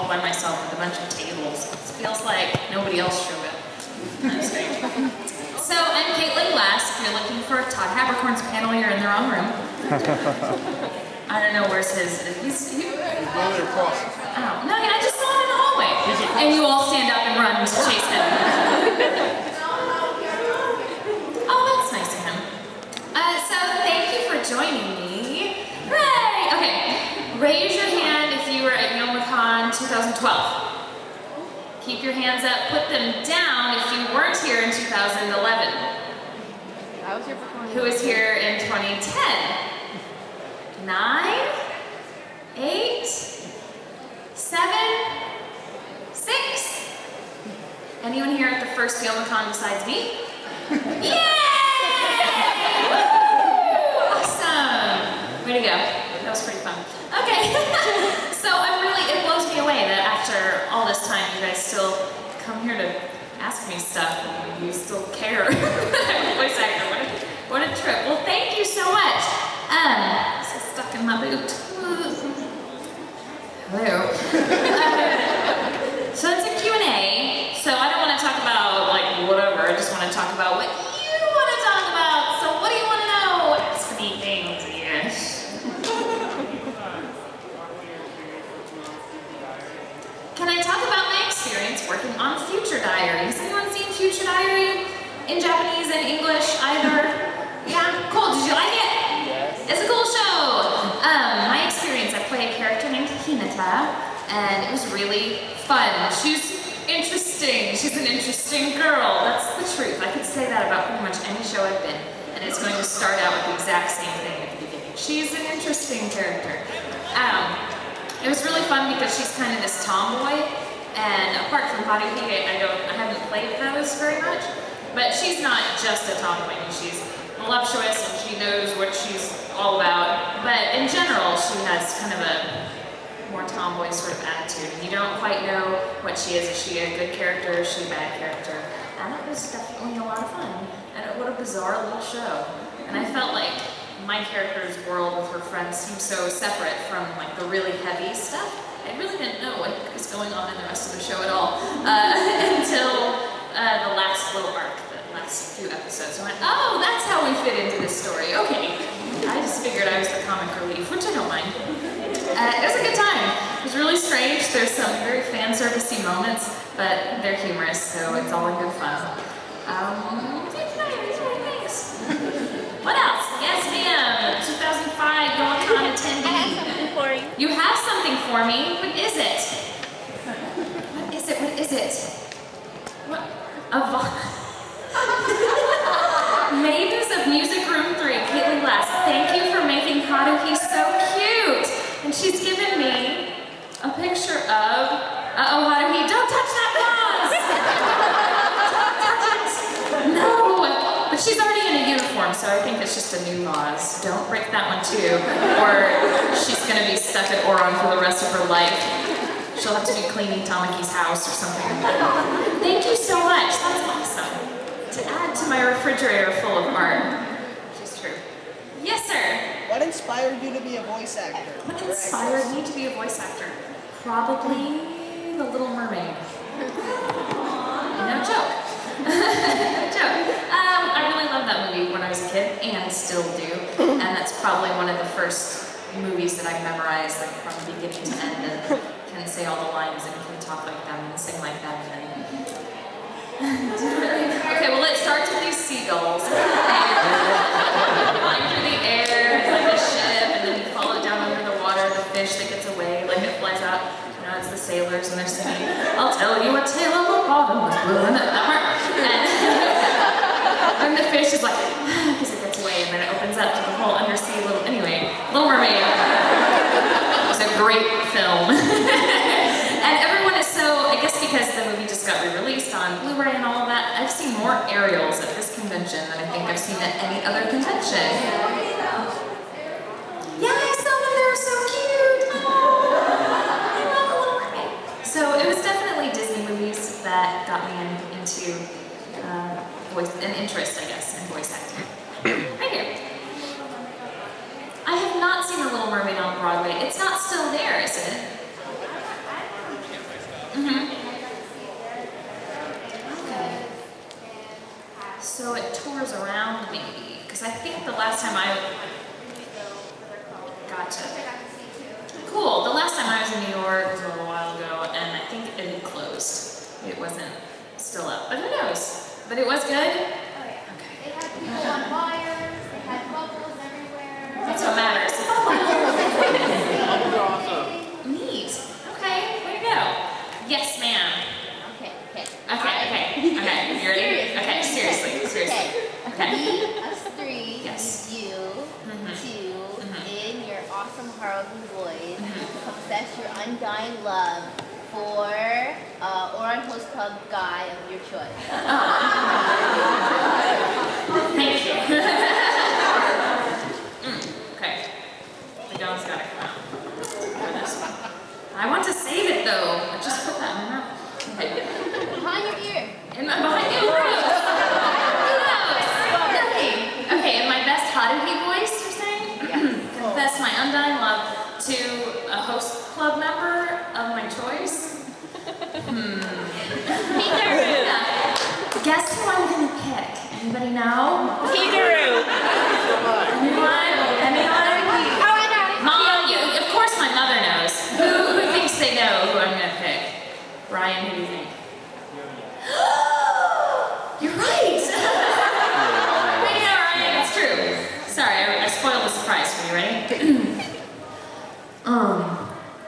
by myself with a bunch of tables. It feels like nobody else showed up. That's great. So I'm Caitlin Glass. If you're looking for Todd Habercorn's panel, you're in the wrong room. I don't know where's his. He's going across. Oh, no, I just saw him in the hallway. And you all stand up and run to chase him. Oh, that's nice of him. So thank you for joining me. Hooray! Okay, raise your hand if you were at Youmacon 2012. Keep your hands up, put them down if you weren't here in 2011. I was here for 20. Who was here in 2010? 9, 8, 7, 6. Anyone here at the first Youmacon besides me? Yay! Awesome! Way to go. That was pretty fun. Okay. So it blows me away that after all this time you guys still come here to ask me stuff and you still care. I'm a voice actor. What a trip. Well, thank you so much. This is stuck in my boot. Hello. So it's a Q&A, so I don't want to talk about whatever, I just want to talk about what you want to talk about. So what do you want to know? Ask me things, yes. Can I talk about my experience working on Future Diary? Has anyone seen Future Diary in Japanese and English either? Yeah, cool, did you like it? It's a cool show. My experience, I play a character named Hinata, and it was really fun. She's interesting. She's an interesting girl. That's the truth. I could say that about pretty much any show I've been, and it's going to start out with the exact same thing at the beginning. She's an interesting character. It was really fun because she's kind of this tomboy, and apart from Haruhi, I haven't played those very much, but she's not just a tomboy. She's voluptuous and she knows what she's all about, but in general she has kind of a more tomboy sort of attitude, and you don't quite know what she is. Is she a good character? Is she a bad character? And it was definitely a lot of fun, and what a bizarre little show. And I felt like my character's world with her friends seemed so separate from the really heavy stuff. I really didn't know what was going on in the rest of the show at all until the last little arc. Last few episodes. I went, oh, that's how we fit into this story. Okay. I just figured I was the comic relief, which I don't mind. It was a good time. It was really strange. There's some very fan servicey moments, but they're humorous, so it's all in good fun. Thanks. What else? Yes, ma'am. 2005 Youmacon attendee. I have something for you. You have something for me? What is it? What is it? What is it? What? Maidens of Music Room 3, Caitlin Glass, thank you for making Haruhi so cute. And she's given me a picture of, Haruhi, don't touch that vase! Don't touch it! No! But she's already in a uniform, so I think it's just a new vase. Don't break that one too, or she's gonna be stuck at Ouran for the rest of her life. She'll have to be cleaning Tamaki's house or something like that. Thank you so much. That's awesome. To add to my refrigerator full of art. Which is true. Yes, sir. What inspired you to be a voice actor? What inspired me to be a voice actor? Probably The Little Mermaid. No joke. No joke. I really loved that movie when I was a kid, and still do. And that's probably one of the first movies that I memorized, from beginning to end, and can say all the lines and can talk like them and sing like them. Okay, well, it starts with these seagulls flying through the air like a ship, and then you follow down under the water, the fish that gets away, it flies out. It's the sailors, and they're singing, I'll tell you a tale of a bottomless blue, and that part. And the fish is because it gets away, and then it opens up to the whole undersea anyway, Little Mermaid. It's a great film. And everyone is I guess because the movie just got re-released on Blu-ray and all of that, I've seen more aerials at this convention than I think I've seen at any other convention. Yeah, I saw them, they were so cute! Oh, I love The Little Mermaid. So it was definitely Disney movies that got me into an interest, I guess, in voice acting. Right here. I have not seen The Little Mermaid on Broadway. It's not still there, is it? Okay. So it tours around maybe, because I think the last time I... Gotcha. Cool. The last time I was in New York was a little while ago, and I think it had closed. It wasn't still up, but who knows? But it was good? Oh yeah. Okay. They had people on wires, they had bubbles everywhere. That's what matters. Bubbles are awesome. Neat. Okay, way to go. Yes, ma'am. Okay. Okay. You ready? Okay, seriously. Okay. Me, us three, Yes. need you to, in your awesome Haruhi voice, confess your undying love for Ouran Host Club guy of your choice. Thank you. Okay. The gum's gotta come out. Goodness. I want to save it though. I just put that in my mouth. Okay. Behind your ear. Behind you. Who knows? Okay, in my best Haruhi voice, you're saying? Confess my undying love to a host club member of my choice. Yeah. Guess who I'm gonna pick? Anybody know? Peteroo. Anyone? Oh, I know. Mom, of course my mother knows. Who thinks they know who I'm gonna pick? Ryan, who do you think? You're right! Wait, yeah, Ryan, it's true. Sorry, I spoiled the surprise for you. Ready?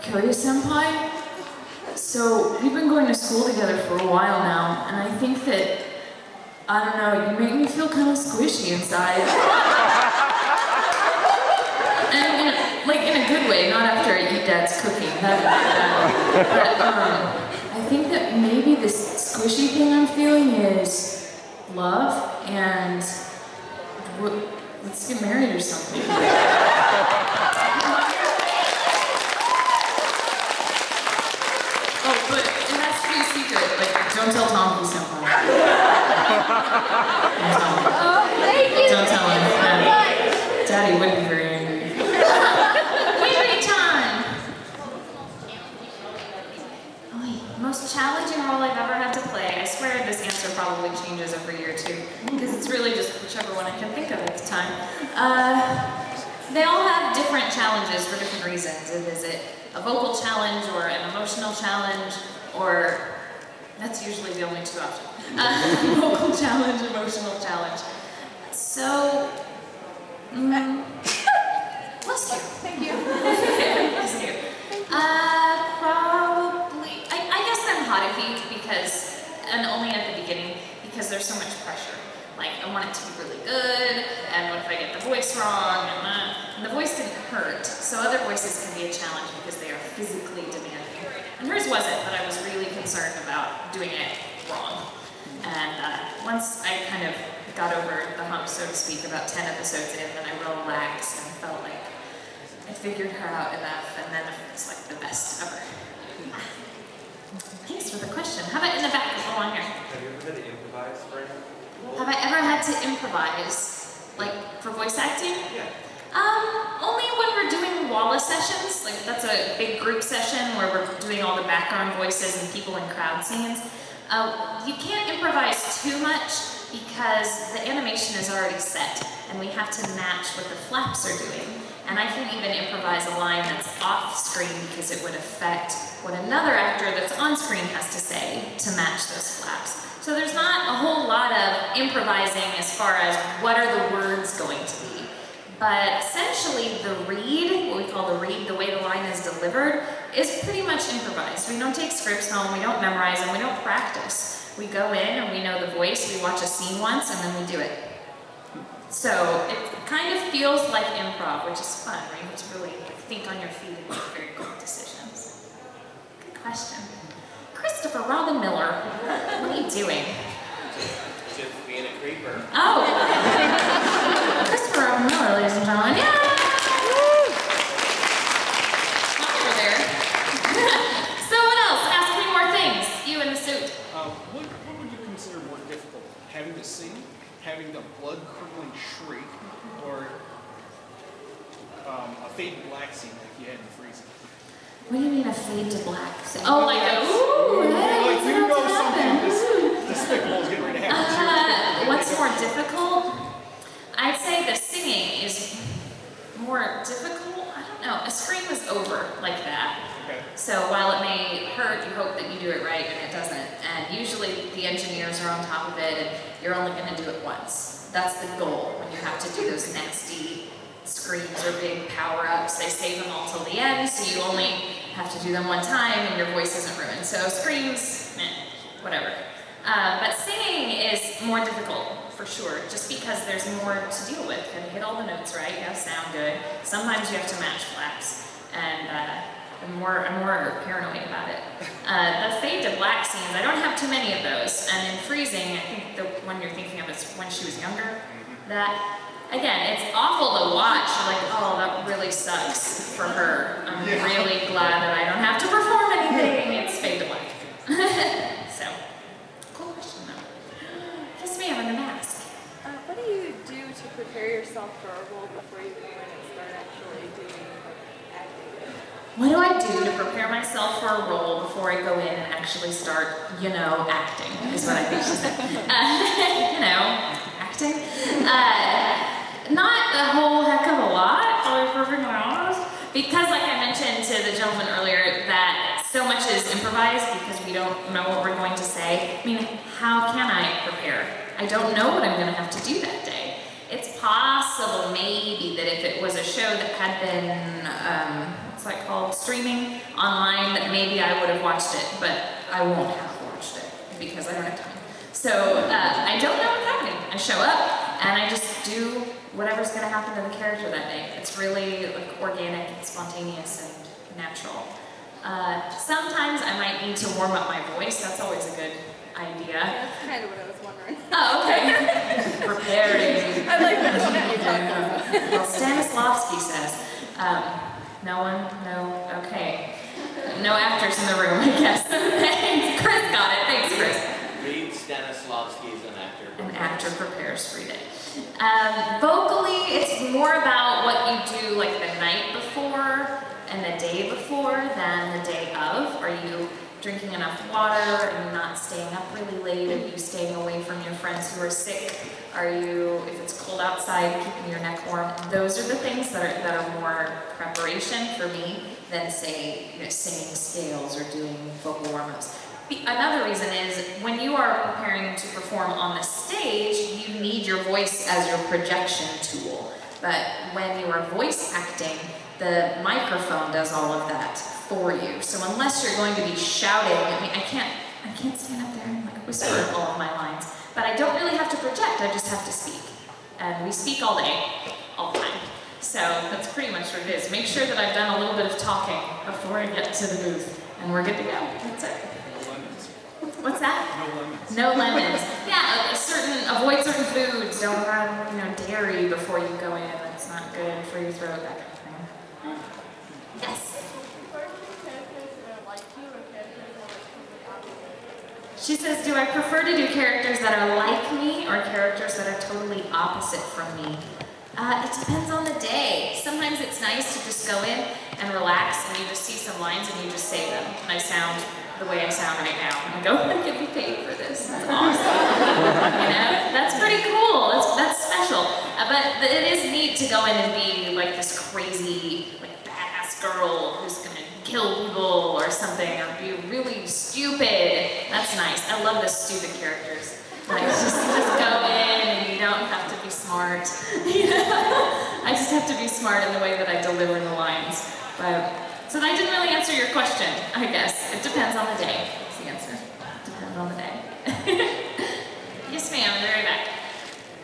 Kyoya-senpai? So, we've been going to school together for a while now, and I think that, I don't know, you make me feel kind of squishy inside. And in a good way, not after I eat Dad's cooking. That'd be bad. But, I think that maybe this squishy thing I'm feeling is love, and let's get married or something. Oh, but it has to be a secret. Like, don't tell Tom who's senpai. Don't tell him. Oh, thank you. Don't tell him. Daddy would be very angry. Winry time! Most challenging role I've ever had to play. I swear this answer probably changes every year too, because it's really just whichever one I can think of at the time. They all have different challenges for different reasons. Is it a vocal challenge or an emotional challenge, or that's usually the only two options. Vocal challenge, emotional challenge. So, bless you. Thank you. Bless you. Probably, I guess I'm Haruhi because, and only at the beginning, because there's so much pressure. Like, I want it to be really good, and what if I get the voice wrong, and the voice didn't hurt, so other voices can be a challenge because they are physically demanding. And hers wasn't, but I was really concerned about doing it wrong. And once I kind of got over the hump, so to speak, about 10 episodes in, then I relaxed and felt like I figured her out enough, and then it was like the best ever. Thanks for the question. How about in the back? Go on here. Have you ever had to improvise for anything? Have I ever had to improvise, like for voice acting? Yeah. Only when we're doing Walla sessions. Like that's a big group session where we're doing all the background voices and people in crowd scenes. You can't improvise too much because the animation is already set and we have to match what the flaps are doing. And I can't even improvise a line that's off screen because it would affect what another actor that's on screen has to say to match those flaps. So there's not a whole lot of improvising as far as what are the words going to be. But essentially the read, what we call the read, the way the line is delivered, is pretty much improvised. We don't take scripts home, we don't memorize them, we don't practice. We go in and we know the voice, we watch a scene once and then we do it. So it kind of feels like improv, which is fun, right? You have to really think on your feet and make very quick decisions. Good question. Christopher Robin Miller, what are you doing? Just being a creeper. Oh! Christopher Robin Miller, ladies and gentlemen. Yeah! Over there. So what else? Ask me more things. You in the suit. What would you consider more difficult? Having to sing, having the blood-curdling shriek, or a faded black scene like you had in Freezing? What do you mean a fade to black? Oh, like a ooh! do it right and it doesn't. And usually the engineers are on top of it and you're only going to do it once. That's the goal when you have to do those nasty screams or big power-ups. They save them all till the end, so you only have to do them one time and your voice isn't ruined. So screams, whatever. But singing is more difficult, for sure, just because there's more to deal with. You have to hit all the notes right, you have to sound good. Sometimes you have to match flaps, and I'm more paranoid about it. The fade to black scenes, I don't have too many of those. And in Freezing, I think the one you're thinking of is when she was younger. That, again, it's awful to watch. You're like, oh, that really sucks for her. I'm really glad that I don't have to perform anything. It's fade to black. So, cool question though. Yes, ma'am, in the mask. What do you do to prepare yourself for a role before you go in and start actually doing acting? What do I do to prepare myself for a role before I go in and actually start, acting, is what I think she said. Acting? Not a whole heck of a lot, I'll be perfectly honest. Because like I mentioned to the gentleman earlier, that so much is improvised because we don't know what we're going to say. I mean, how can I prepare? I don't know what I'm going to have to do that day. It's possible, maybe, that if it was a show that had been, what's that called, streaming online, that maybe I would have watched it, but I won't have watched it because I don't have time. So I don't know what's happening. I show up and I just do whatever's going to happen to the character that day. It's really like organic and spontaneous and natural. Sometimes I might need to warm up my voice. That's always a good idea. Yeah, that's kind of what I was wondering. Oh, okay. Preparing. I like that one that you talked about. Well, Stanislavski says, no one? No? Okay. No actors in the room, I guess. Thanks. Chris got it. Thanks, Chris. Read Stanislavski as an actor. An actor prepares for it. Vocally, it's more about what you do like the night before and the day before than the day of. Are you drinking enough water? Are you not staying up really late? Are you staying away from your friends who are sick? Are you, if it's cold outside, keeping your neck warm? Those are the things that are more preparation for me than, say, singing scales or doing vocal warm-ups. Another reason is when you are preparing to perform on the stage, you need your voice as your projection tool. But when you are voice acting, the microphone does all of that for you. So unless you're going to be shouting, I can't stand up there and whisper all of my lines. But I don't really have to project, I just have to speak. And we speak all day, all the time. So that's pretty much what it is. Make sure that I've done a little bit of talking before I get to the booth, and we're good to go. That's it. What's that? No lemons. No lemons. Yeah, avoid certain foods. Don't have, dairy before you go in. That's not good for your throat, that kind of thing. Yes? She says, do I prefer to do characters that are like me or characters that are totally opposite from me? It depends on the day. Sometimes it's nice to just go in and relax and you just see some lines and you just say them. And I sound the way I sound right now. I'm like, oh, I get paid for this. That's awesome. That's pretty cool. That's special. But it is neat to go in and be like this crazy, badass girl who's gonna kill people or something, or be really stupid. That's nice. I love the stupid characters. Just go in and you don't have to be smart. I just have to be smart in the way that I deliver the lines. So that didn't really answer your question, I guess. It depends on the day. That's the answer. Depends on the day. Yes, ma'am. Very back.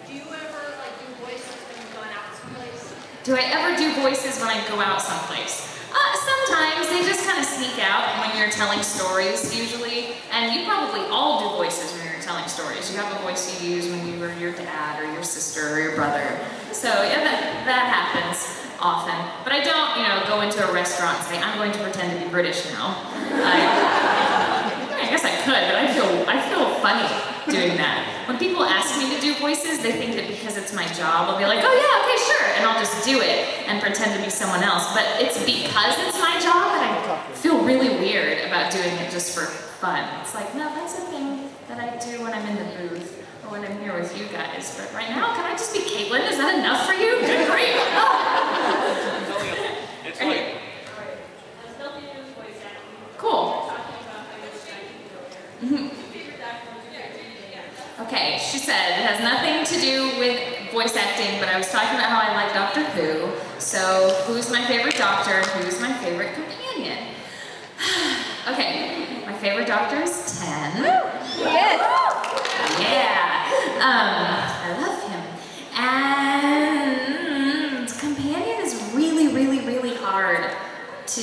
Do you ever do voices when you're going out someplace? Do I ever do voices when I go out someplace? Sometimes they just kind of sneak out when you're telling stories, usually. And you probably all do voices when you're telling stories. You have a voice you use when you were your dad or your sister or your brother. So yeah, that happens often. But I don't, go into a restaurant and say, I'm going to pretend to be British now. I guess I could, but I feel funny doing that. When people ask me to do voices, they think that because it's my job, I'll be like, oh yeah, okay, sure, and I'll just do it and pretend to be someone else. But it's because it's my job that I feel really weird about doing it just for fun. It's like, no, that's a thing that I do when I'm in the booth or when I'm here with you guys. But right now, can I just be Caitlin? Is that enough for you? Good grief. It's Right. like, Cool. Okay, she said it has nothing to do with voice acting, but I was talking about how I like Doctor Who. So, who's my favorite doctor? Who's my favorite companion? Okay, my favorite doctor is 10. Yes. Yeah, I love him. And companion is really, really, really hard to.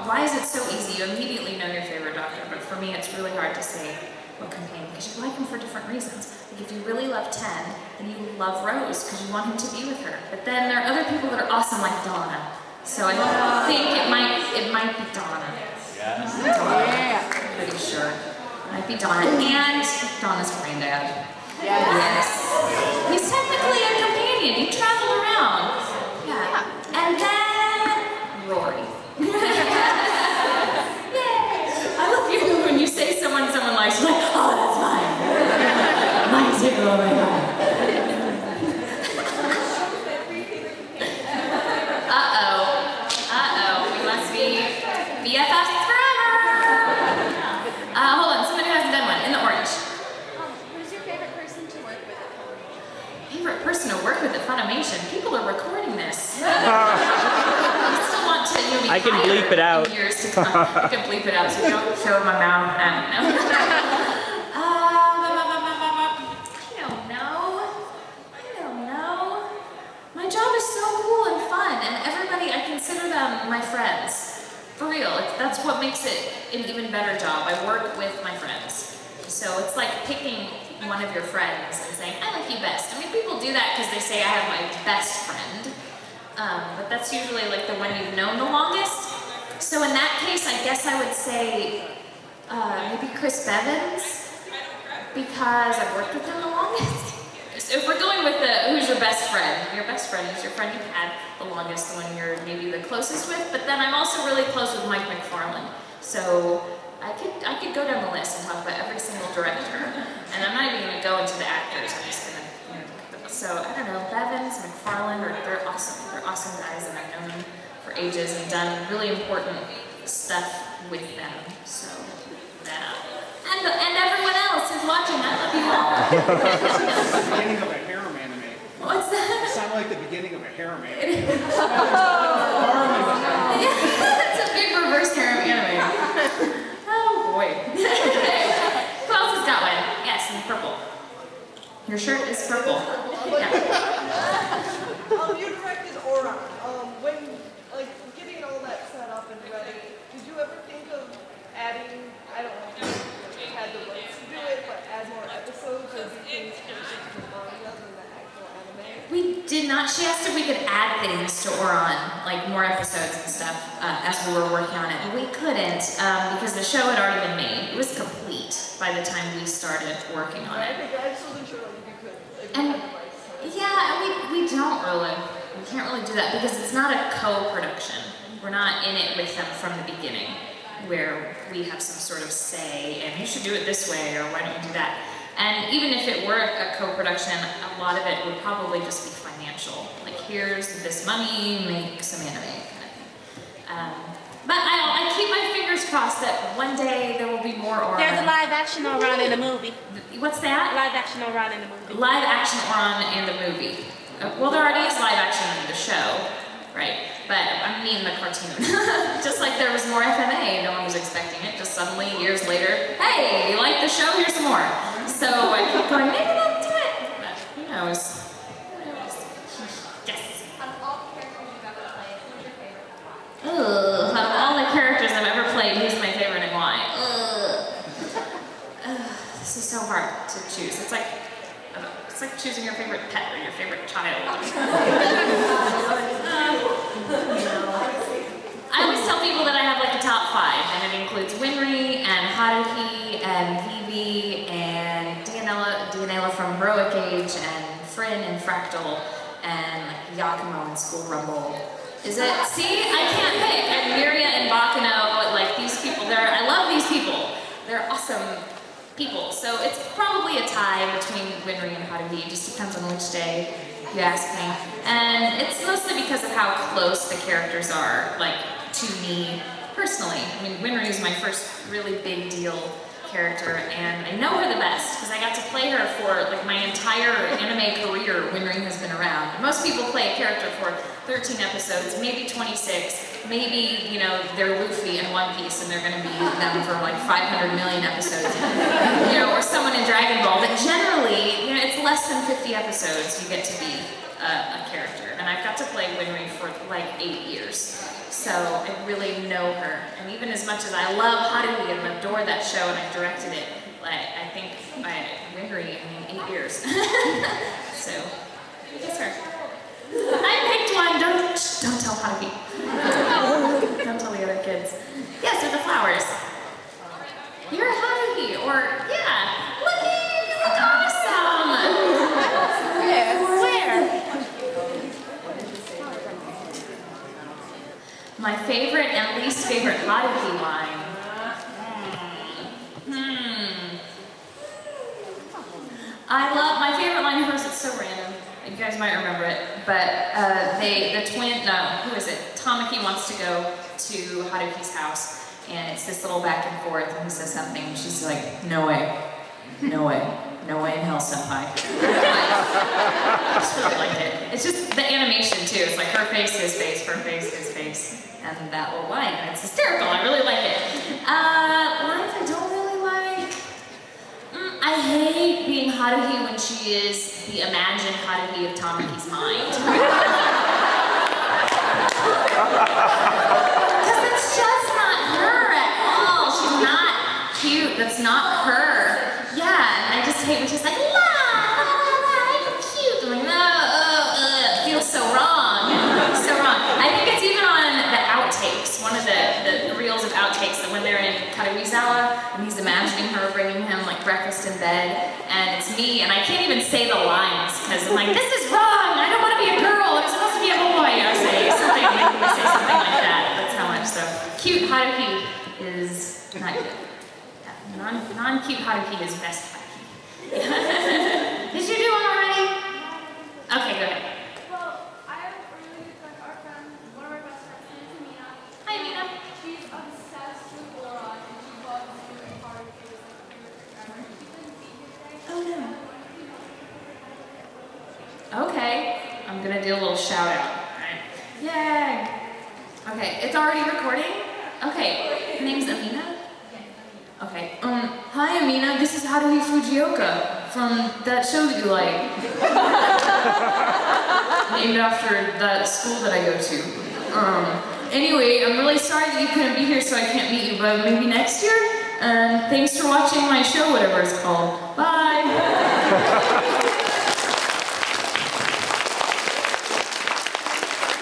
Why is it so easy? You immediately know your favorite doctor, but for me, it's really hard to say what companion because you like him for different reasons. Like if you really love 10, then you love Rose because you want him to be with her. But then there are other people that are awesome, like Donna. So I think it might be Donna. Yes. Donna. I'm pretty sure. Might be Donna. And Donna's granddad. Yes. He's technically a companion. You travel around. Yeah. And then Rory. I love you when you say someone likes, you're like, oh, that's mine. Mine too, oh my god. Uh-oh, we must be BFFs forever. Hold on, someone who hasn't done one, in the orange. Who's your favorite person to work with at Funimation? Favorite person to work with at Funimation? People are recording this. I still want to, be I can higher bleep it out. in years to come. I can bleep it out so you don't show my mouth. I don't know. I don't know. My job is so cool and fun, and everybody, I consider them my friends. For real, that's what makes it an even better job. I work with my friends. So it's like picking one of your friends and saying, I like you best. I mean, people do that because they say I have my best friend. But that's usually like the one you've known the longest. So in that case, I guess I would say maybe Chris Bevins, because I've worked with him the longest. So if we're going with who's your best friend is your friend you've had the longest, the one you're maybe the closest with. But then I'm also really close with Mike McFarlane. So I could go down the list and talk about every single director. And I'm not even going to go into the actors. I'm just going to, so I don't know, Bevins, McFarlane, they're awesome. They're awesome guys, and I've known them for ages and done really important stuff with them. So that. And everyone else who's watching, I love you all. The beginning of a harem anime. What's that? It sounded like the beginning of a harem anime. It's a big reverse harem anime. Oh boy. Who else has got one? Yes, in purple. Your shirt is purple. Yeah. You directed Ouran. When getting all that set up and ready, did you ever think of adding? I don't know if you had the rights to do it, but add more episodes or do things closer to the manga than the actual anime? We did not. She asked if we could add things to Ouran, like more episodes and stuff, as we were working on it. But we couldn't because the show had already been made. It was complete by the time we started working on it. I just wasn't sure if you could. And yeah, we don't really. We can't really do that because it's not a co-production. We're not in it with them from the beginning, where we have some sort of say, and you should do it this way, or why don't you do that? And even if it were a co-production, a lot of it would probably just be financial. Like, here's this money, make some anime, kind of thing. But I keep my fingers crossed that one day there will be more Ouran. There's a live action Ouran in the movie. What's that? Live action Ouran in the movie. Live action Ouran in the movie. Well, there already is live action in the show, right? But I mean the cartoon. Just like there was more FMA, no one was expecting it. Just suddenly, years later, hey, you like the show? Here's some more. So I keep going, maybe they'll do it. But who knows? Yes. Out of all the characters you've ever played, who's your favorite and why? Ugh, out of all the characters I've ever played, who's my favorite and why? This is so hard to choose. It's like choosing your favorite pet or your favorite child. I always tell people that I have like a top 5, and it includes Winry and Haruhi and Vivi and Dianella from Heroic Age and Fryn and Fractal and like Yakumo and School Rumble. Is it? See, I can't pick. And Miria and Bakano, like these people. I love these people. They're awesome people. So it's probably a tie between Winry and Haruhi. It just depends on which day you ask me. And it's mostly because of how close the characters are, like, to me personally. I mean, Winry is my first really big deal character, and I know her the best because I got to play her for like my entire anime career. Winry has been around. Most people play a character for 13 episodes, maybe 26, maybe, you know, they're Luffy in One Piece and they're going to be them for like 500 million episodes, you know, or someone in Dragon Ball. But generally, you know, it's less than 50 episodes you get to be a character, and I've got to play Winry for like 8 years. So I really know her, and even as much as I love Haruhi and adore that show and I directed it, I think Winry, 8 years. So it's her. I picked one. Don't tell Haruhi. Don't tell the other kids. Yes, they're the flowers. You're Haruhi, or yeah, you look awesome. Where? My favorite and least favorite Haruhi line. I love my favorite line of hers. It's so random. You guys might remember it, but who is it? Tamaki wants to go to Haruhi's house, and it's this little back and forth, and he says something, and she's like, no way, no way. No way in hell, senpai. I just really like it. It's just the animation too. It's like her face, his face, her face, his face, and that little line. It's hysterical. I really like it. Lines I don't really like. I hate being Haruhi when she is the imagined Haruhi of Tamaki's mind. Because it's just not her at all. She's not cute. That's not her. Yeah, and I just hate when she's like, la, I'm cute. I'm like, it feels so wrong. So wrong. I think it's even on the outtakes, one of the reels of outtakes, that when they're in Karuizawa, and he's imagining her bringing him like breakfast in bed, and it's me, and I can't even say the lines, because I'm like, this is wrong, I don't want to be a girl, I'm supposed to be a boy, or say something like that. That's how much, so cute Haruhi is not good. Non-cute Haruhi is best Haruhi. Did you do one already? Okay, go ahead. Well, I have a really good friend, one of our best friends, named Amina. Hi, Amina. She's obsessed with Ouran, and she loves doing Haruhi. She couldn't be here today. Oh no. Okay, I'm gonna do a little shout out. Alright. Yay! Okay, it's already recording? Okay, her name's Amina? Okay, hi Amina, this is Haruhi Fujioka from that show that you like. Named after that school that I go to. Anyway, I'm really sorry that you couldn't be here, so I can't meet you, but maybe next year? And thanks for watching my show, whatever it's called. Bye!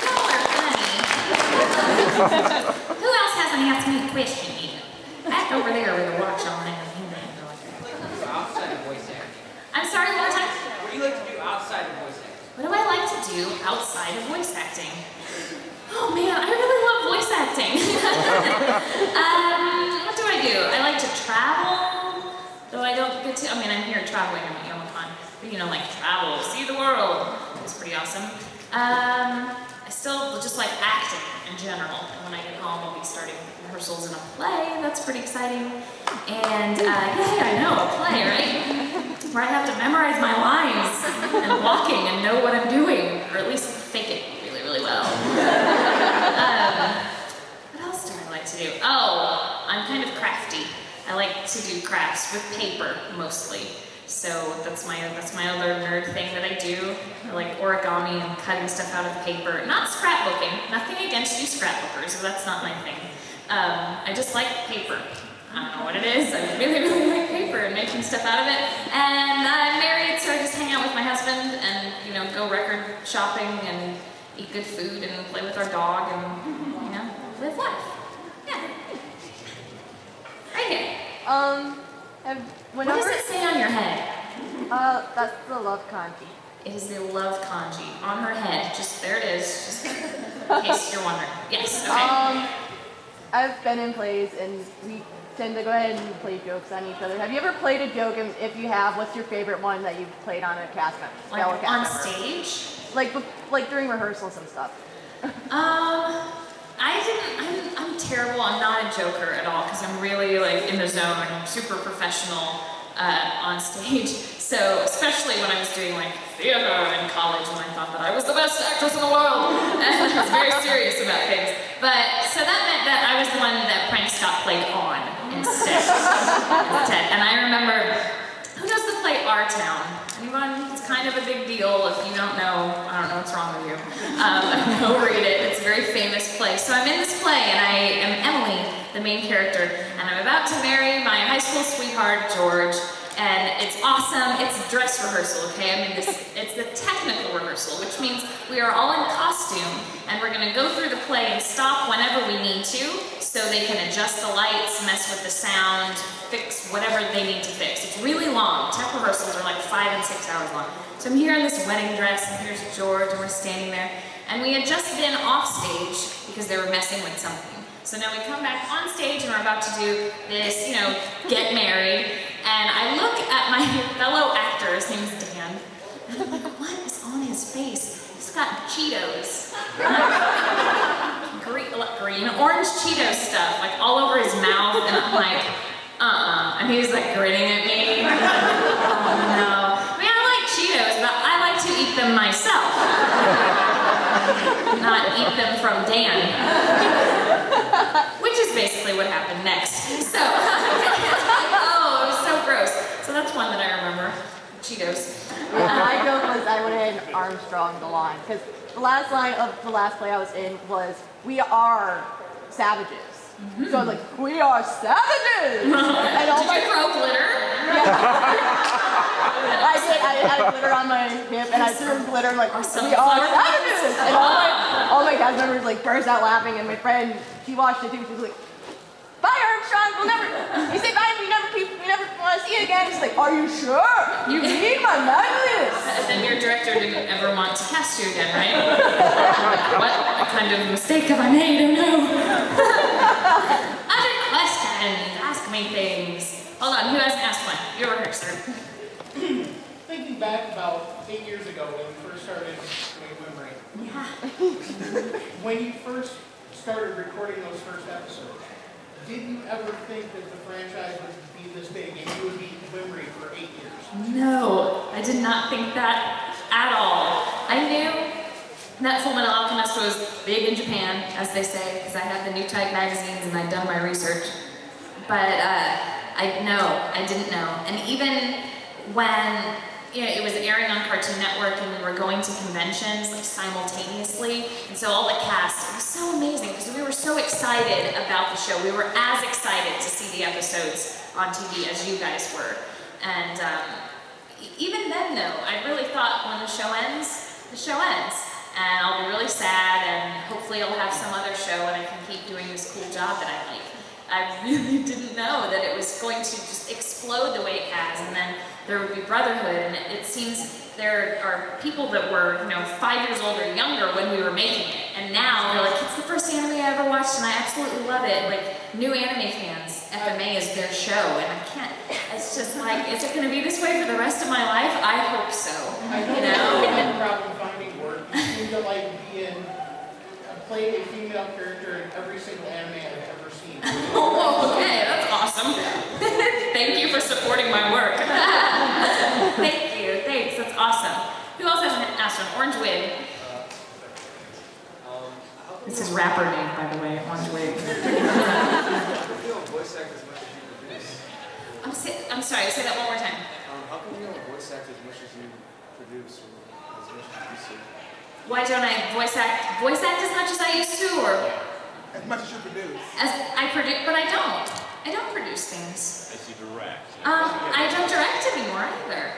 Y'all are funny. Who else hasn't asked me a question yet? Back over there with a watch on and Outside of voice acting. I'm sorry, one more time? What do you like to do outside of voice acting? What do I like to do outside of voice acting? Oh man, I really love voice acting. What do I do? I like to travel, though I don't get to, I'm here traveling, I'm at Youmacon, but you know, like travel, see the world. It's pretty awesome. I still just like acting in general. And when I get home, I'll be starting rehearsals in a play. That's pretty exciting. And yay, I know, a play, right? Where I have to memorize my lines and walking and know what I'm doing, or at least fake it really, really well. What else do I like to do? Oh, I'm kind of crafty. I like to do crafts with paper, mostly. So that's my other nerd thing that I do. I like origami and cutting stuff out of paper. Not scrapbooking. Nothing against you scrapbookers, that's not my thing. I just like paper. I don't know what it is. I really, really like paper and making stuff out of it. And I'm married, so I just hang out with my husband and, you know, go record shopping and eat good food and play with our dog and, you know, live life. Yeah. Right here. What does it say on your head? That's the love kanji. It is the love kanji on her head. Just there it is. Just in case you're wondering. Yes. Okay. I've been in plays and we tend to go ahead and play jokes on each other. Have you ever played a joke? And if you have, what's your favorite one that you've played on a cast member? Like on stage? Like during rehearsals and stuff. I'm I'm terrible. I'm not a joker at all because I'm really like in the zone. I'm super professional on stage. So especially when I was doing like theater in college when I thought that I was the best actress in the world. And I was very serious about things. But so that meant that I was the one that pranks got played on instead. And I remember, who knows the play Our Town? Anyone? It's kind of a big deal. If you don't know, I don't know what's wrong with you. Go read it. It's a very famous play. So I'm in this play, and I am Emily, the main character, and I'm about to marry my high school sweetheart, George, and it's awesome. It's dress rehearsal, okay? I mean, it's the technical rehearsal, which means we are all in costume, and we're gonna go through the play and stop whenever we need to, so they can adjust the lights, mess with the sound, fix whatever they need to fix. It's really long. Tech rehearsals are like 5 and 6 hours long. So I'm here in this wedding dress, and here's George, and we're standing there. And we had just been off stage because they were messing with something. So now we come back on stage, and we're about to do this, get married. And I look at my fellow actor, his name's Dan, and I'm like, what is on his face? He's got Cheetos. Green, orange Cheeto stuff, like all over his mouth, and I'm like, and he's like grinning at me. Oh no. I mean, I like Cheetos, but I like to eat them myself. Not eat them from Dan. Which is basically what happened next. So, oh, it was so gross. So that's one that I remember, Cheetos. My joke was I went in Armstrong the line, because the last line of the last play I was in was, "We are savages." So I was like, "We are savages!" And all Did you throw glitter? Yeah. I did. I had glitter on my hip, and I threw glitter like, "We are savages!" And all my cast members like burst out laughing, and my friend, she watched it too. She was like, "Bye, Armstrong. We'll never. You say bye, we never want to see you again." She's like, "Are you sure? You need my madness." And then your director didn't ever want to cast you again, right? What kind of mistake have I made? Oh no. Other questions. Ask me things. Hold on. Who hasn't asked one? You're a rehearser. Thinking back about 8 years ago when you first started doing Winry. Yeah. When you first started recording those first episodes, did you ever think that the franchise would be this big and you would be Winry for 8 years? No, I did not think that at all. I knew that Fullmetal Alchemist was big in Japan, as they say, because I had the New Type magazines and I'd done my research. But I didn't know. And even when it was airing on Cartoon Network and we were going to conventions like simultaneously, and so all the cast, it was so amazing because we were so excited about the show. We were as excited to see the episodes on TV as you guys were. And even then though, I really thought when the show ends, the show ends. And I'll be really sad, and hopefully I'll have some other show and I can keep doing this cool job that I like. I really didn't know that it was going to just explode the way it has, and then there would be Brotherhood, and it seems there are people that were, 5 years old or younger when we were making it, and now they're like, it's the first anime I ever watched and I absolutely love it. Like, new anime fans, FMA is their show, and I can't, it's just like, is it going to be this way for the rest of my life? I hope so. I know you have a problem finding work. You seem to like play a female character in every single anime I've ever seen. Oh, okay, that's awesome. Thank you for supporting my work. Thank you, thanks, that's awesome. Who else hasn't asked one? Orange Wig. This is rapper name, by the way, Orange Wig. You don't voice act as much as you produce. I'm sorry, say that one more time. How come you don't voice act as much as you produce or as much as you see? Why don't I voice act as much as I used to, or? As much as you produce. As I produce, but I don't. I don't produce things. As you direct. I don't direct anymore either.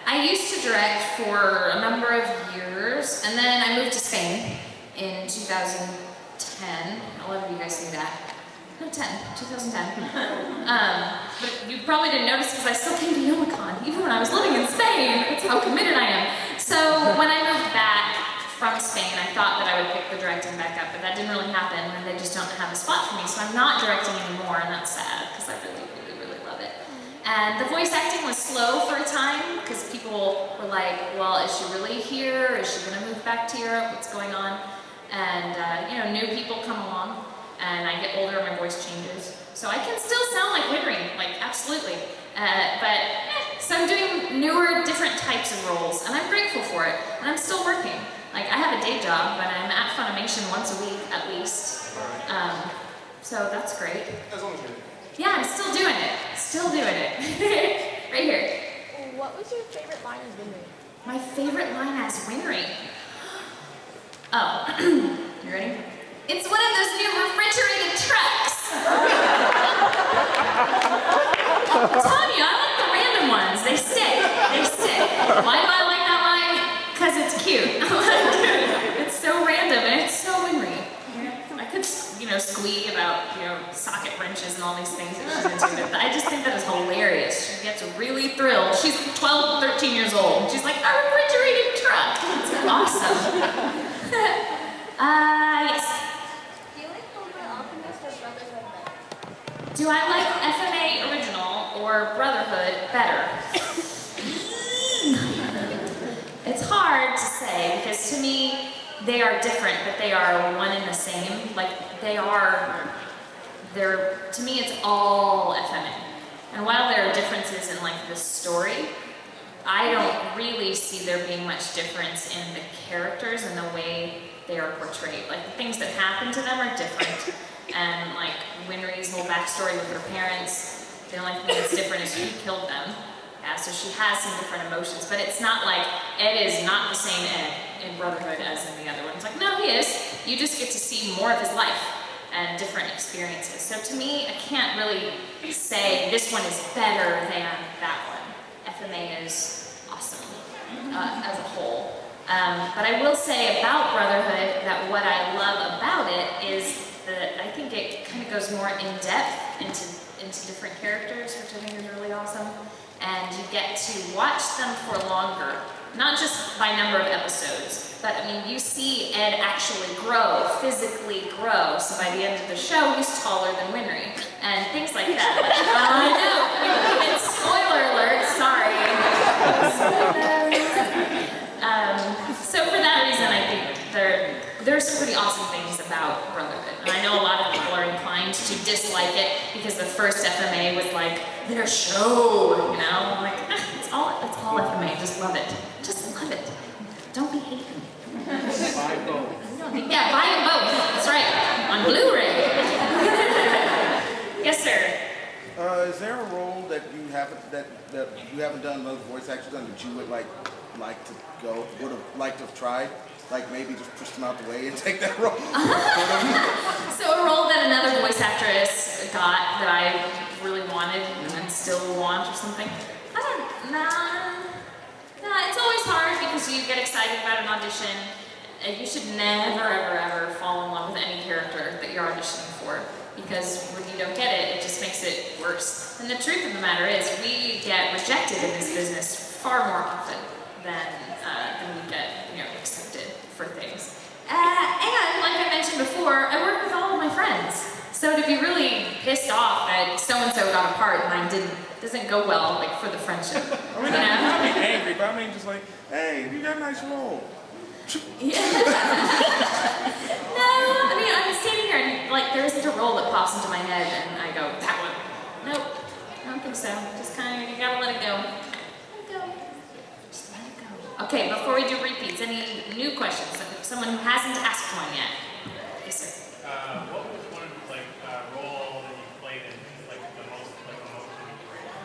I used to direct for a number of years, and then I moved to Spain in 2010. A lot of you guys knew that. No, 2010. But you probably didn't notice because I still came to Youmacon, even when I was living in Spain. That's how committed I am. So when I moved back from Spain, I thought that I would pick the directing back up, but that didn't really happen, and they just don't have a spot for me. So I'm not directing anymore, and that's sad because I really, really, really love it. And the voice acting was slow for a time because people were like, well, is she really here? Is she going to move back to Europe? What's going on? And, new people come along. and I get older and my voice changes. So I can still sound like Winry, like absolutely. So I'm doing newer, different types of roles, and I'm grateful for it, and I'm still working. Like, I have a day job, but I'm at Funimation once a week, at least. So that's great. As long as you're. Yeah, I'm still doing it. Still doing it. Right here. What was your favorite line as Winry? My favorite line as Winry. Oh, you ready? It's one of those new refrigerated trucks. Tanya, I like the random ones. They stick. They stick. Why do I like that line? Because it's cute. It's so random and it's so Winry. I could, squee about, socket wrenches and all these things that she's into, but I just think that is hilarious. She gets really thrilled. She's 12, 13 years old, and she's like, a refrigerated truck. It's awesome. Yes. Do you like Fullmetal Alchemist or Brotherhood better? Do I like FMA original or Brotherhood better? It's hard to say, because to me, they are different, but they are one and the same. Like, to me, it's all FMA. And while there are differences in, like, the story, I don't really see there being much difference in the characters and the way they are portrayed. Like, the things that happen to them are different. And, like, Winry's whole backstory with her parents, the only thing that's different is who killed them. Yeah, so she has some different emotions, but it's not like Ed is not the same Ed in Brotherhood as in the other one. It's like, no, he is. You just get to see more of his life and different experiences. So to me, I can't really say this one is better than that one. FMA is awesome as a whole. But I will say about Brotherhood that what I love about it is that I think it kind of goes more in depth into different characters, which I think is really awesome. And you get to watch them for longer, not just by number of episodes, but I mean, you see Ed actually grow, physically grow. So by the end of the show, he's taller than Winry, and things like that. I know, even spoiler alert, sorry. So for that reason, I think there's some pretty awesome things about Brotherhood. And I know a lot of people are inclined to dislike it because the first FMA was like their show, like it's all FMA, just love it. Just love it. Don't be hating. Buy both. Yeah, buy them both. That's right. On Blu-ray. Yes, sir. Is there a role that you haven't done, those voice actors done, that you would like would have liked to have tried? Like maybe just push them out the way and take that role? So a role that another voice actress got that I really wanted and still want or something? Nah, it's always hard because you get excited about an audition. You should never, ever, ever fall in love with any character that you're auditioning for, because when you don't get it, it just makes it worse. And the truth of the matter is, we get rejected in this business far more often than we get, accepted for things. And like I mentioned before, I work with all of my friends. So to be really pissed off that so-and-so got a part and I didn't, doesn't go well, like, for the friendship. I mean, I'm not being angry, but I mean just like, hey, you got a nice role. Yeah. No, I mean, I'm standing here and, like, there isn't a role that pops into my head and I go, that one. Nope, I don't think so. Just kind of, you gotta let it go. Let it go. Just let it go. Okay, before we do repeats, any new questions? Someone who hasn't asked one yet. Yes, sir. What was one role that you played in the most emotionally draining?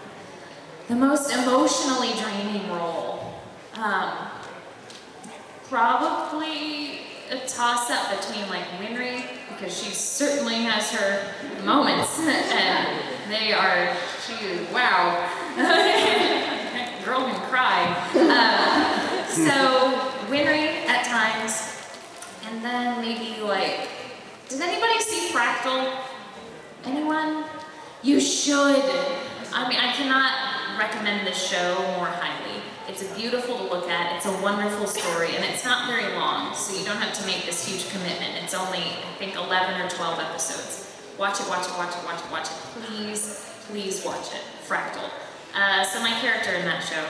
The most emotionally draining role. Probably a toss-up between like Winry, because she certainly has her moments, and they are, wow. That girl can cry. So Winry at times, and then maybe like, does anybody see Fractal? Anyone? You should. I mean, I cannot recommend this show more highly. It's beautiful to look at, it's a wonderful story, and it's not very long, so you don't have to make this huge commitment. It's only, I think, 11 or 12 episodes. Watch it, watch it, watch it, watch it, watch it. Please, please watch it. Fractal. So my character in that show,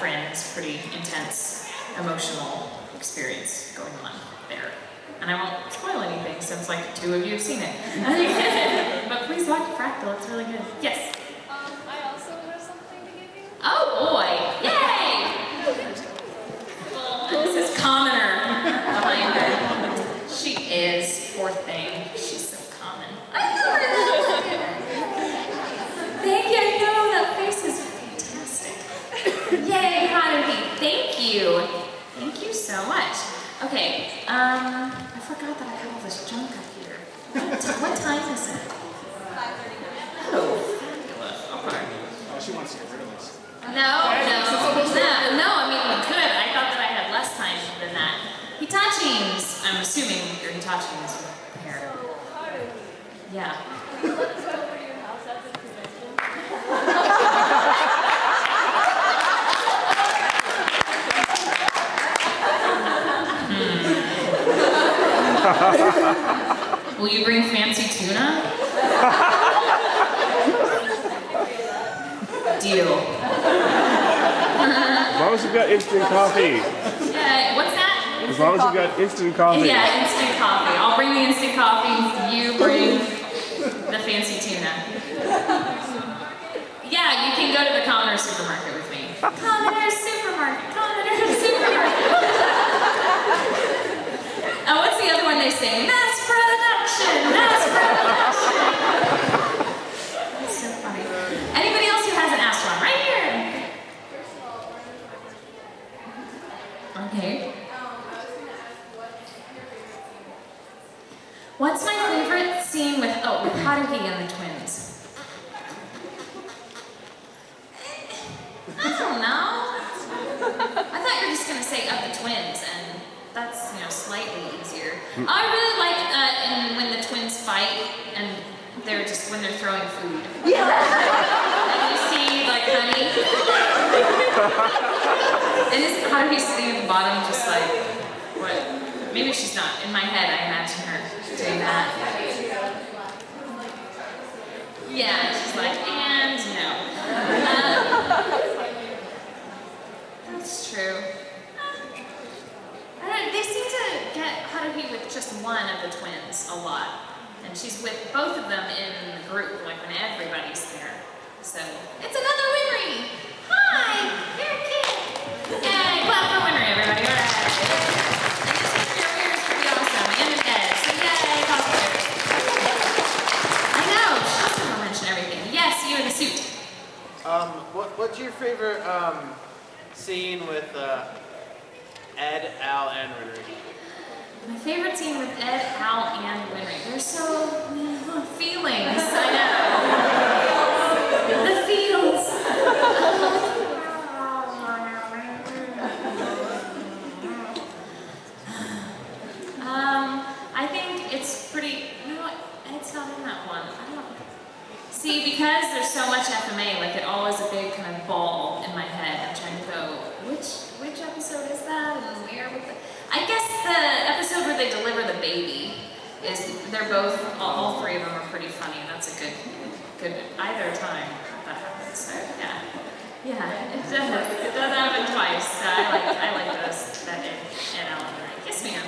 Fran, is pretty intense, emotional experience going on there. And I won't spoil anything since like 2 of you have seen it. But please watch Fractal, it's really good. Yes? I also have something to give you. Oh boy, yay! This is Commoner behind her. She is, poor thing. She's so common. I love her. Thank you, I know, that face is fantastic. Yay, Haruhi, thank you. Thank you so much. Okay, I forgot that I have all this junk up here. What time is it? 5:39. Oh, fabulous. Okay. Oh, she wants to get rid of this. No, I mean, we could. I thought that I had less time than that. Hitachins. I'm assuming your Hitachins here. Yeah. Will you let us go over to your house after the convention? Will you bring fancy tuna? Deal. As long as you've got instant coffee. Yeah, what's that? As long as you've got instant coffee. Yeah, instant coffee. I'll bring the instant coffee. You bring the fancy tuna. Yeah, you can go to the Commoner supermarket with me. Commoner supermarket. Commoner supermarket. Oh, what's the other one they sing? Mass production. Mass production. That's so funny. Anybody else who hasn't asked one? Right here. Okay. What's my favorite scene with Haruhi and the twins? I don't know. I thought you were just gonna say of the twins, and that's slightly easier. I really like when the twins fight and they're just when they're throwing food. Yeah. And you see like honey. And is Haruhi sitting at the bottom just like what? Maybe she's not. In my head I imagine her doing that. Yeah, she's like, and no. That's true. They seem to get Haruhi with just one of the twins a lot. And she's with both of them in the group, like when everybody's there. So, it's another Winry! Hi! You're a kid! Yay! Clap for Winry, everybody. All right. And this Winry over here is pretty awesome. And the bed. So yay, cosplayers. I know, she's awesome for wrench and everything. Yes, you in the suit. What's your favorite scene with Ed, Al, and Winry? My favorite scene with Ed, Al, and Winry. They're so feelings. I know. The feels. I think it's pretty. You know what? Ed's not in that one. I don't. See, because there's so much FMA, like it all is a big kind of ball in my head. I'm trying to go, which episode is that, and where with the. I guess the episode where they deliver the baby is, they're both, all 3 of them are pretty funny, and that's a good either time that happens. So yeah, it does happen twice. So I like those, that and Ellen. Yes, ma'am.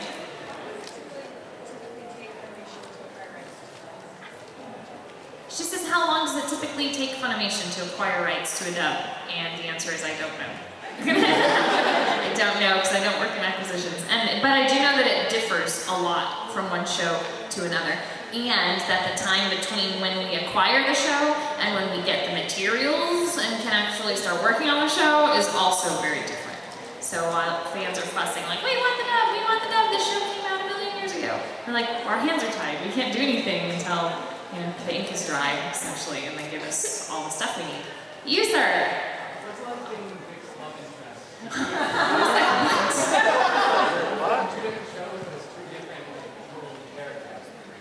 She says, how long does it typically take Funimation to acquire rights to a dub? And the answer is, I don't know. I don't know because I don't work in acquisitions. But I do know that it differs a lot from one show to another. And that the time between when we acquire the show and when we get the materials and can actually start working on the show is also very different. So while fans are fussing like, we want the dub, this show came out a million years ago. We're like, our hands are tied. We can't do anything until the ink is dry, essentially, and they give us all the stuff we need. You, sir!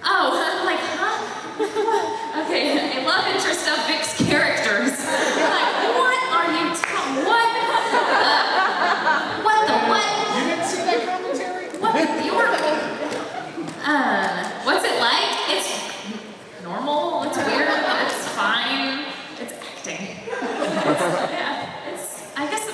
Oh, I'm like, huh? Okay, a love interest of Vic's characters. You're like, what are you what? What the what? You didn't see that commentary? What? What's it like? It's normal, it's weird, it's fine, it's acting. I guess,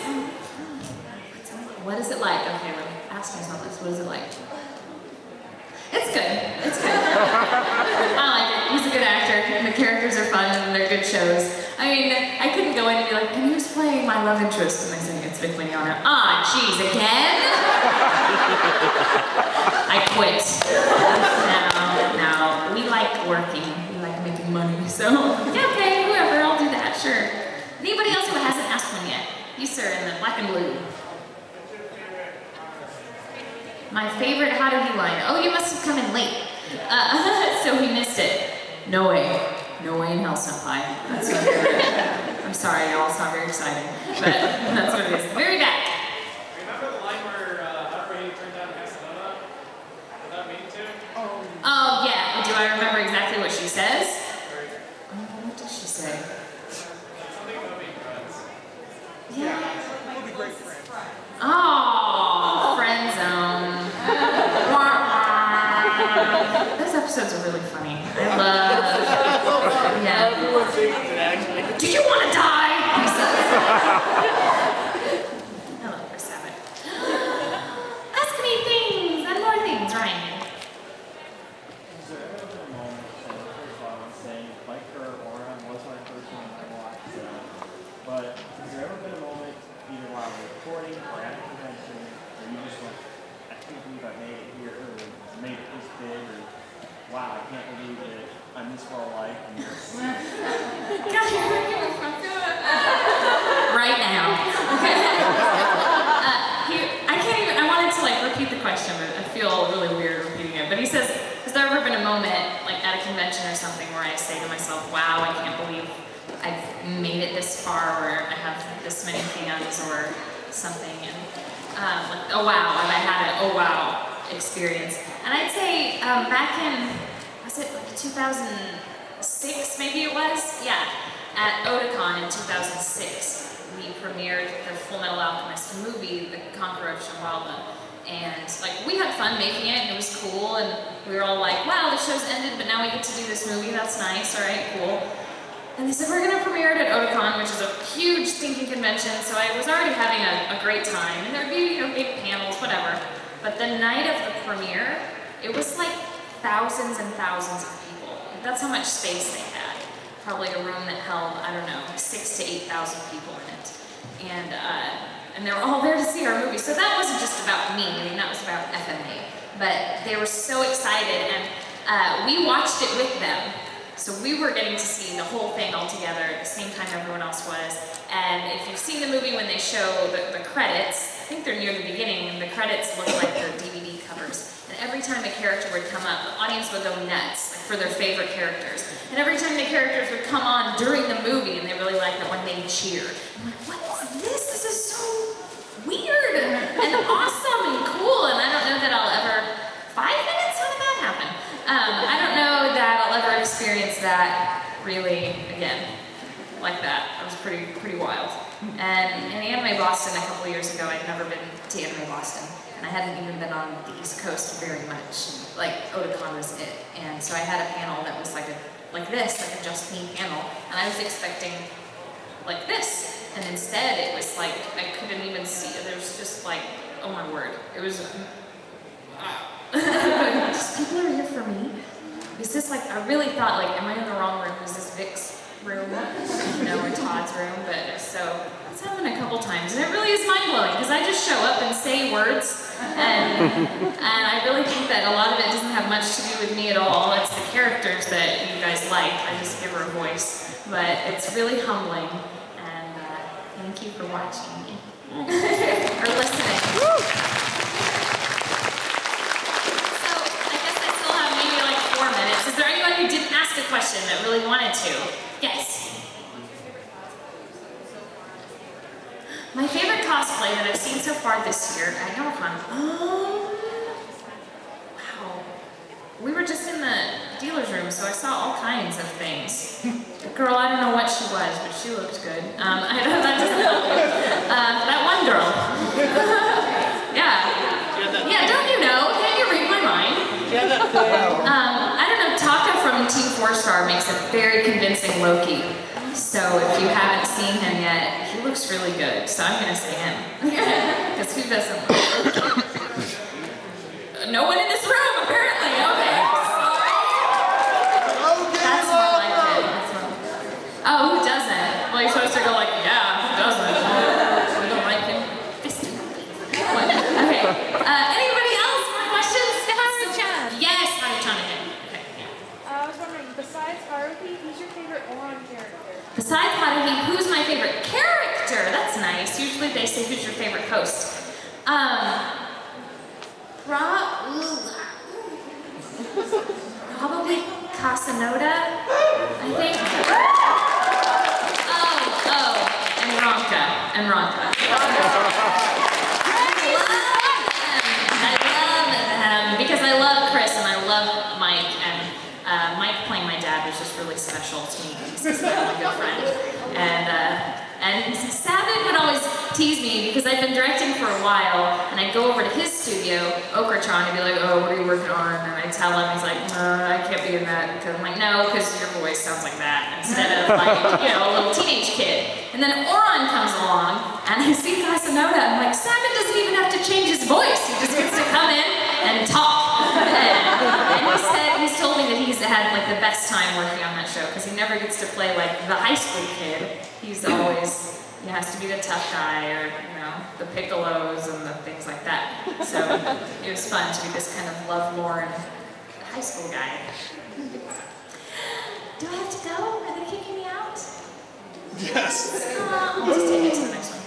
hilarious. I mean, I couldn't go in and be like, and who's playing my love interest? And they say, it's Vic Mignogna. Ah, jeez, again? I quit. No, we like working. We like making money. So, yeah, okay, whoever, I'll do that, sure. Anybody else who hasn't asked one yet? You, sir, in the black and blue. My favorite Haruhi line. Oh, you must have come in late. So he missed it. No way. No way in hell, senpai. That's my favorite. I'm sorry, y'all. It's not very exciting. But that's what it is. Very back. Remember the line where Haruhi turned down Casanova without meaning to? Oh, yeah. Do I remember exactly what she says? What does she say? Something about being friends. Yeah. We'll be great friends. Oh, friend zone. Those episodes are really funny. I love. Yeah. Everyone thinks it actually. Do you want to die? I love Chris Sabat. Ask me things and more things, Ryan. Is there ever been a moment, and first of all, I'm saying, like her, Ouran was my first one I watched, but has there ever been a moment, either while recording or at a convention, where you just went, I can't believe I made it here, or made it this big, or wow, I can't believe that I'm this well liked, and this. Right now. I can't even, I wanted to like repeat the question, but I feel really weird repeating it. But he says, has there ever been a moment, like at a convention or something, where I say to myself, wow, I can't believe I've made it this far, or I have this many fans, or something, and like, oh wow, have I had an oh wow experience? And I'd say back in, was it like 2006, maybe it was? Yeah, at Otakon in 2006, we premiered the Fullmetal Alchemist movie, The Conqueror of Shambhala. And like, we had fun making it, and it was cool, and we were all like, wow, the show's ended, but now we get to do this movie, that's nice, all right, cool. And they said, we're gonna premiere it at Otakon, which is a huge stinking convention, so I was already having a great time, and there'd be, you know, big panels, whatever. But the night of the premiere, it was like thousands and thousands of people. That's how much space they had. Probably a room that held, I don't know, 6,000 to 8,000 people in it. And they were all there to see our movie. So that wasn't just about me, I mean, that was about FMA. But they were so excited, and we watched it with them. So we were getting to see the whole thing all together at the same time everyone else was. And if you've seen the movie when they show the credits, I think they're near the beginning, and the credits look like they're DVD covers. And every time a character would come up, the audience would go nuts, like, for their favorite characters. And every time the characters would come on during the movie, and they really liked it when they cheered. I'm like, what is this? This is so weird and awesome and cool. And I don't know that I'll ever, 5 minutes? How did that happen? I don't know that I'll ever experience that really again, like that. It was pretty wild. And in Anime Boston a couple years ago, I'd never been to Anime Boston, and I hadn't even been on the East Coast very much. Like, Otakon was it. And so I had a panel that was like this, like a Just Me panel, and I was expecting like this. And instead it was like, I couldn't even see, there was just like, oh my word. It was, just people are here for me? Is this like, I really thought like, am I in the wrong room? Is this Vic's room? You know, or Todd's room? But so, that's happened a couple times. And it really is mind-blowing, because I just show up and say words, and I really think that a lot of it doesn't have much to do with me at all. It's the characters that you guys like. I just give her a voice. But it's really humbling, and thank you for watching me. Or listening. Is there anyone who didn't ask a question that really wanted to? Yes? My favorite cosplay that I've seen so far this year at Youmacon. Wow. We were just in the dealer's room, so I saw all kinds of things. Girl, I don't know what she was, but she looked good. I don't know, that doesn't help me. That one girl. Yeah. Yeah, don't you know? Can't you read my mind? I don't know, Taka from Team 4-Star makes a very convincing Loki. So if you haven't seen him yet, he looks really good. So I'm gonna say him. Because who doesn't like Loki? No one in this room, apparently. Okay. Sorry. That's more like it. Oh, who doesn't? Like, supposed to go like, yeah, who doesn't? We don't like him. What? Okay. Anybody else? More questions? Yes, Haruhi again. Okay. I was wondering, besides Haruhi, who's your favorite Ouran character? Besides Haruhi, who's my favorite character? That's nice. Usually they say who's your favorite host. Probably Casanoda, I think. And Ronka. I love them because I love Chris and I love Mike, and Mike playing my dad was just really special to me because he's my really good friend. And Savin would always tease me because I'd been directing for a while, and I'd go over to his studio, Okratron, and be like, oh, what are you working on? And I'd tell him, he's like, I can't be in that. Because I'm like, no, because your voice sounds like that, instead of like, a little teenage kid. And then Ouran comes along, and I see Casanoda, and I'm like, Savin doesn't even have to change his voice. He just gets to come in and talk. And he's told me that he's had like the best time working on that show, because he never gets to play like the high school kid. He's always, he has to be the tough guy, or the piccolos and the things like that. So it was fun to be this kind of lovelorn high school guy. Do I have to go? Are they kicking me out? Yes. I'll just take it to the next one.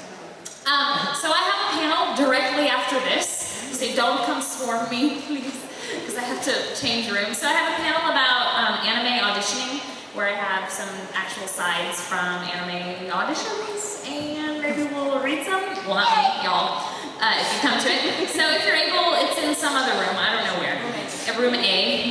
So I have a panel directly after this. So don't come swarm me, please, because I have to change rooms. So I have a panel about anime auditioning, where I have some actual sides from anime auditions, and maybe we'll read some. Well, not me, y'all, if you come to it. So if you're able, it's in some other room. I don't know where. Room A.